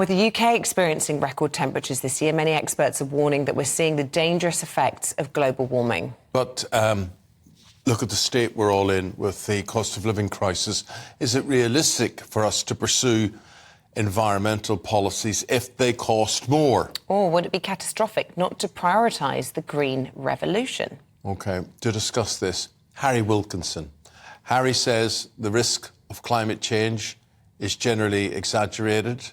with the UK experiencing record temperatures this year, many experts are warning that we're seeing the dangerous effects of global warming. But look at the state we're all in with the cost of living crisis. Is it realistic for us to pursue environmental policies if they cost more? Or would it be catastrophic not to prioritise the green revolution? OK, to discuss this, Harry Wilkinson. Harry says the risk of climate change is generally exaggerated.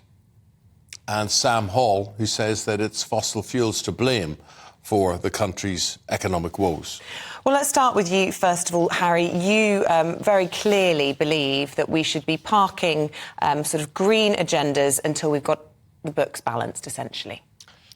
And Sam Hall, who says that it's fossil fuels to blame for the country's economic woes. Well, let's start with you, first of all, Harry. You very clearly believe that we should be parking sort of green agendas until we've got the books balanced, essentially.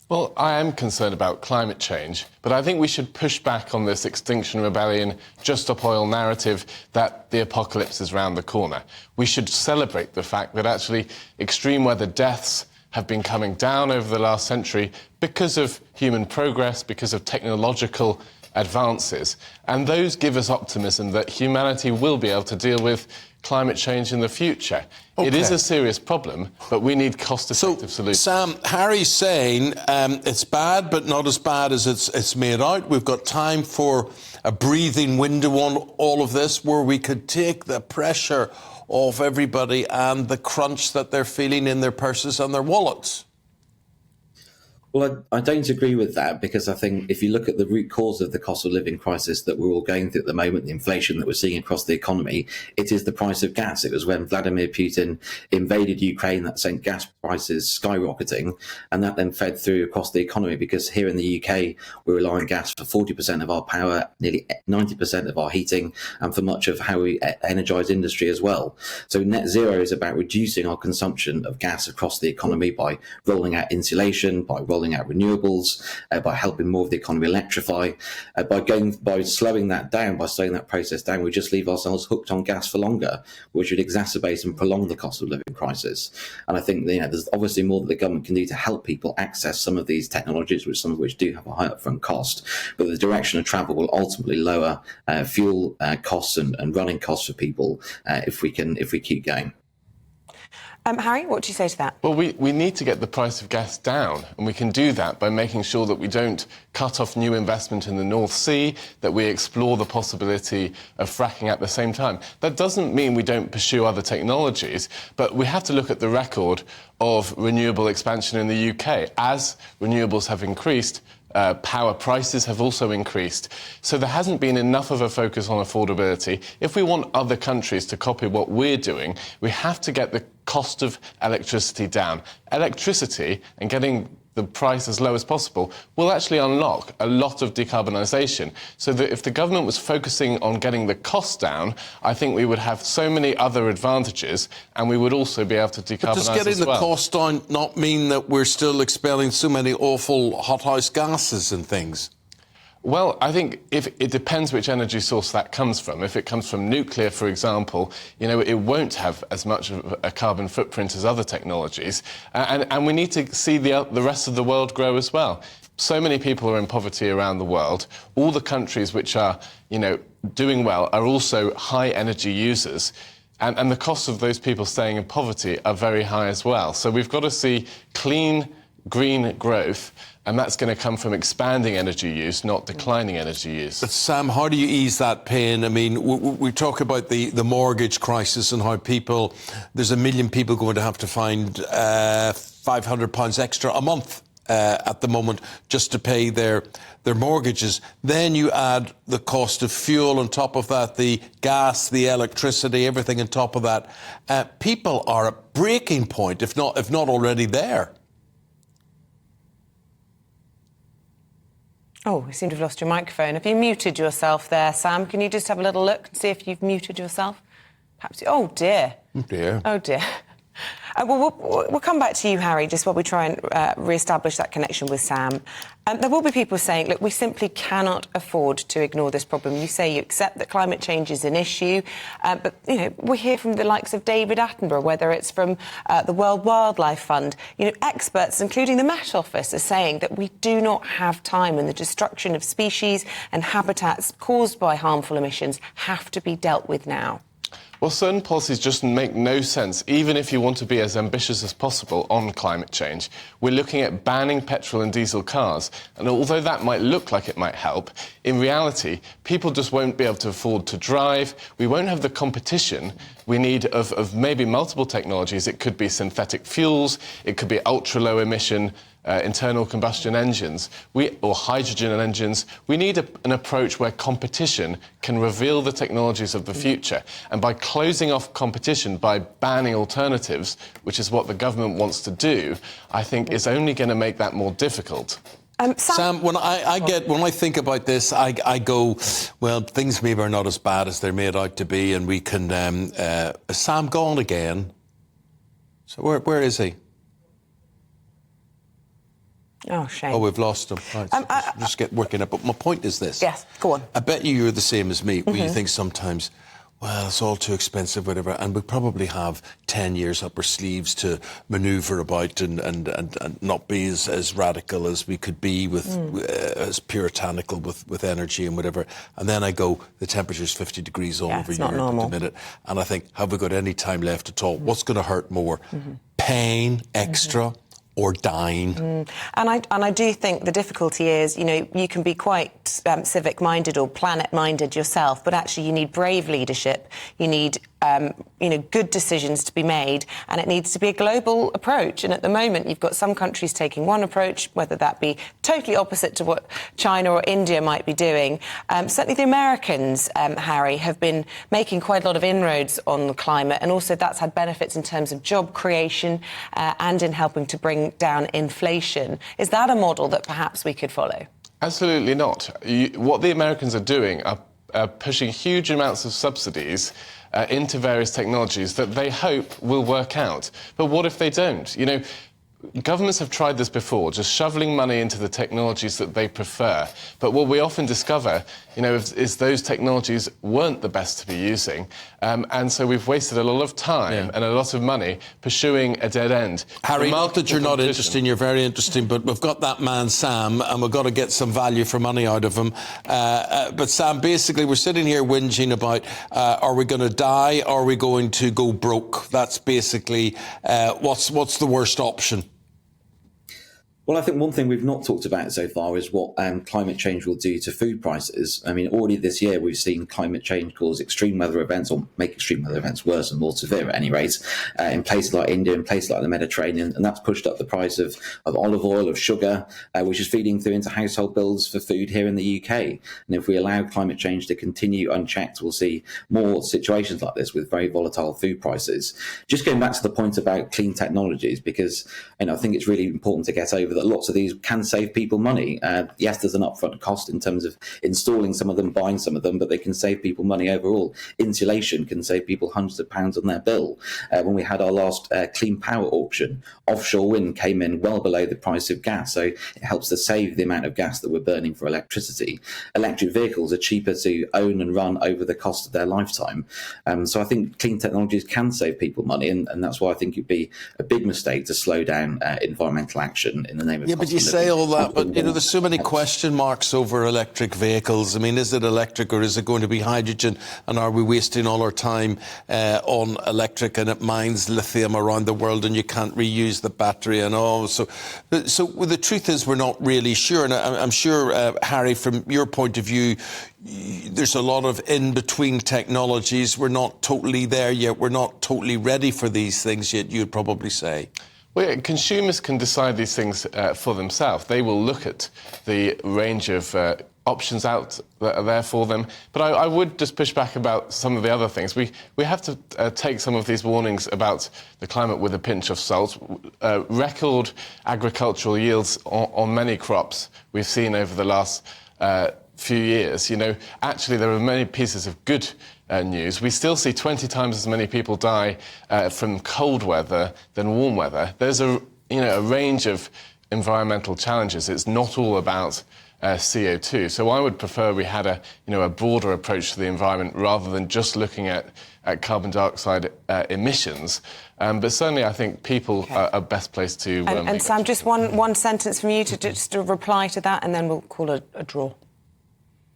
Well, I am concerned about climate change, but I think we should push back on this Extinction Rebellion, Just Stop Oil narrative that the apocalypse is round the corner. We should celebrate the fact that actually extreme weather deaths have been coming down over the last century because of human progress, because of technological advances. And those give us optimism that humanity will be able to deal with climate change in the future. Okay. It is a serious problem, but we need cost-effective solutions. Sam, Harry's saying it's bad, but not as bad as it's made out. We've got time for a breathing window on all of this where we could take the pressure off everybody and the crunch that they're feeling in their purses and their wallets. Well, I don't agree with that, because I think if you look at the root cause of the cost of living crisis that we're all going through at the moment, the inflation that we're seeing across the economy, it is the price of gas. It was when Vladimir Putin invaded Ukraine that sent gas prices skyrocketing, and that then fed through across the economy, because here in the UK, we rely on gas for 40% of our power, nearly 90% of our heating, and for much of how we energise industry as well. So net zero is about reducing our consumption of gas across the economy by rolling out insulation, by rolling out renewables, by helping more of the economy electrify, by slowing that down, by slowing that process down. We just leave ourselves hooked on gas for longer, which would exacerbate and prolong the cost of living crisis. And I think there's obviously more that the government can do to help people access some of these technologies, some of which do have a high upfront cost. But the direction of travel will ultimately lower fuel costs and running costs for people if we keep going. Harry, what do you say to that? Well, we need to get the price of gas down, and we can do that by making sure that we don't cut off new investment in the North Sea, that we explore the possibility of fracking at the same time. That doesn't mean we don't pursue other technologies, but we have to look at the record of renewable expansion in the UK. As renewables have increased, power prices have also increased. So there hasn't been enough of a focus on affordability. If we want other countries to copy what we're doing, we have to get the cost of electricity down. Electricity and getting the price as low as possible will actually unlock a lot of decarbonisation. So that if the government was focusing on getting the cost down, I think we would have so many other advantages, and we would also be able to decarbonise as well. But does getting the cost down not mean that we're still expelling so many awful hothouse gases and things? Well, I think it depends which energy source that comes from. If it comes from nuclear, for example, it won't have as much of a carbon footprint as other technologies. And we need to see the rest of the world grow as well. So many people are in poverty around the world. All the countries which are, doing well are also high energy users. And the costs of those people staying in poverty are very high as well. So we've got to see clean, green growth, and that's going to come from expanding energy use, not declining energy use. But Sam, how do you ease that pain? I mean, we talk about the mortgage crisis and how there's 1 million people going to have to find £500 extra a month at the moment just to pay their mortgages. Then you add the cost of fuel on top of that, the gas, the electricity, everything on top of that. People are at breaking point, if not already there. Oh, we seem to have lost your microphone. Have you muted yourself there, Sam? Can you just have a little look and see if you've muted yourself? Perhaps. Oh, dear. Oh, dear. Oh, dear. We'll come back to you, Harry, just while we try and re-establish that connection with Sam. There will be people saying, look, we simply cannot afford to ignore this problem. You say you accept that climate change is an issue, but, we hear from the likes of David Attenborough, whether it's from the World Wildlife Fund. Experts, including the Met Office, are saying that we do not have time, and the destruction of species and habitats caused by harmful emissions have to be dealt with now. Well, certain policies just make no sense, even if you want to be as ambitious as possible on climate change. We're looking at banning petrol and diesel cars, and although that might look like it might help, in reality, people just won't be able to afford to drive. We won't have the competition we need of maybe multiple technologies. It could be synthetic fuels, it could be ultra-low emission internal combustion engines, or hydrogen engines. We need an approach where competition can reveal the technologies of the future. And by closing off competition, by banning alternatives, which is what the government wants to do, I think is only going to make that more difficult. Sam, when I think about this, I go, well, things maybe are not as bad as they're made out to be, and we can... Sam gone again. So where is he? Oh, shame. Oh, we've lost him. Right, just get working up. But my point is this. Yes, go on. I bet you're the same as me, where you think sometimes, well, it's all too expensive, whatever, and we probably have 10 years up our sleeves to manoeuvre about and not be as radical as we could be with as puritanical with energy and whatever. And then I go, the temperature's 50 degrees all over Europe at the minute, and I think, have we got any time left at all? What's going to hurt more? Pain, extra, or dying? And I do think the difficulty is, you know, you can be quite civic-minded or planet-minded yourself, but actually you need brave leadership, you need, you know, good decisions to be made, and it needs to be a global approach. And at the moment, you've got some countries taking one approach, whether that be totally opposite to what China or India might be doing. Certainly the Americans, Harry, have been making quite a lot of inroads on the climate, and also that's had benefits in terms of job creation and in helping to bring down inflation. Is that a model that perhaps we could follow? Absolutely not. What the Americans are doing are pushing huge amounts of subsidies into various technologies that they hope will work out. But what if they don't? You know, governments have tried this before, just shoveling money into the technologies that they prefer. But what we often discover, you know, is those technologies weren't the best to be using. And so we've wasted a lot of time and a lot of money pursuing a dead end. Harry, not that you're not interesting, you're very interesting, but we've got that man, Sam, and we've got to get some value for money out of him. But Sam, basically, we're sitting here whinging about, are we going to die? Or are we going to go broke? That's basically what's the worst option? Well, I think one thing we've not talked about so far is what climate change will do to food prices. I mean, already this year we've seen climate change cause extreme weather events, or make extreme weather events worse and more severe at any rate, in places like India, in places like the Mediterranean, and that's pushed up the price of olive oil, of sugar, which is feeding through into household bills for food here in the UK. And if we allow climate change to continue unchecked, we'll see more situations like this with very volatile food prices. Just going back to the point about clean technologies, because I think it's really important to get over that lots of these can save people money. Yes, there's an upfront cost in terms of installing some of them, buying some of them, but they can save people money overall. Insulation can save people hundreds of pounds on their bill. When we had our last clean power auction, offshore wind came in well below the price of gas, so it helps to save the amount of gas that we're burning for electricity. Electric vehicles are cheaper to own and run over the cost of their lifetime. So I think clean technologies can save people money, and that's why I think it'd be a big mistake to slow down environmental action in the name of but you say all that, but there's so many question marks over electric vehicles. I mean, is it electric or is it going to be hydrogen? And are we wasting all our time on electric, and it mines lithium around the world and you can't reuse the battery and all? So the truth is we're not really sure. And I'm sure, Harry, from your point of view, there's a lot of in-between technologies. We're not totally there yet. We're not totally ready for these things yet, you'd probably say. Well, yeah, consumers can decide these things for themselves. They will look at the range of options out that are there for them. But I would just push back about some of the other things. We have to take some of these warnings about the climate with a pinch of salt. Record agricultural yields on many crops we've seen over the last few years. You know, actually there are many pieces of good news. We still see 20 times as many people die from cold weather than warm weather. There's a range of environmental challenges. It's not all about CO2. So I would prefer we had a broader approach to the environment rather than just looking at carbon dioxide emissions. But certainly I think people are best placed to... And Sam, just one sentence from you to reply to that, and then we'll call a draw.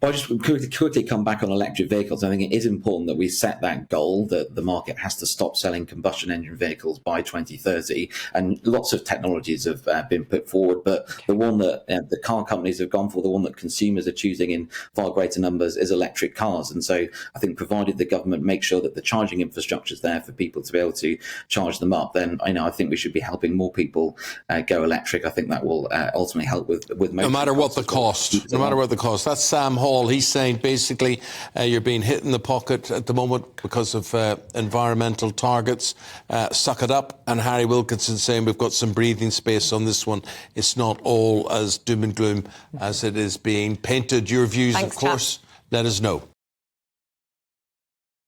Well, I'll just quickly come back on electric vehicles. I think it is important that we set that goal that the market has to stop selling combustion engine vehicles by 2030. And lots of technologies have been put forward, but the one that the car companies have gone for, the one that consumers are choosing in far greater numbers, is electric cars. And so I think provided the government makes sure that the charging infrastructure is there for people to be able to charge them up, then I think we should be helping more people go electric. I think that will ultimately help with no matter what the cost. No matter what the cost. That's Sam Hall. He's saying basically you're being hit in the pocket at the moment because of environmental targets. Suck it up. And Harry Wilkinson saying we've got some breathing space on this one. It's not all as doom and gloom as it is being painted. Your views, Thanks, of course, let us know.